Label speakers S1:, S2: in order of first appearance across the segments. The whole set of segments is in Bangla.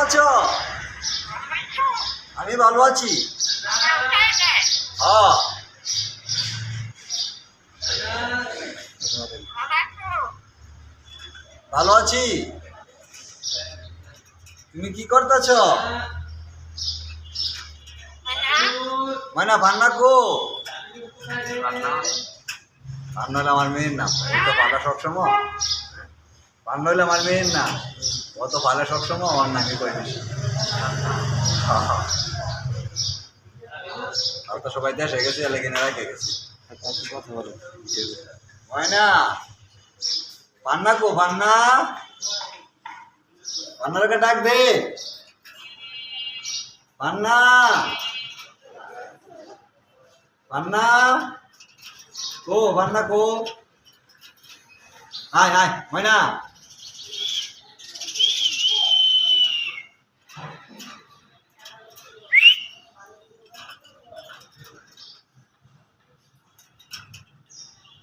S1: আছো? আমি ভালো আছি। হ্যাঁ, ভালো আছি। তুমি কি করতেছ? ময়না ভান্না গো। ভান্না হলে আমার মেয়ের নাম। ও তো ভালো সবসময়। ভান্না হলে আমার মেয়ের নাম। ও তো ভালো সবসময় আমার নামই কই বেশি। আর তো সবাই দেশে গেছে, লেগে রেখে গেছি। কথা বলো ময়না, ভান্না গো ভান্না। ভান্নারকে ডাক দে। ভান্না, ভান্না কো, ভান্না কো। হাই হাই ময়না।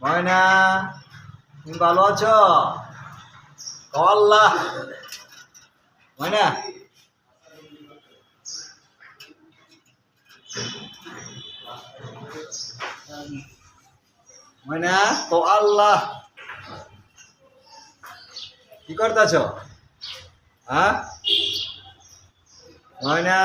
S1: ময়না, তুমি ভালো আছো? আল্লাহ ময়না, ময়না তো আল্লাহ কি করতেছ? হ্যাঁ ময়না।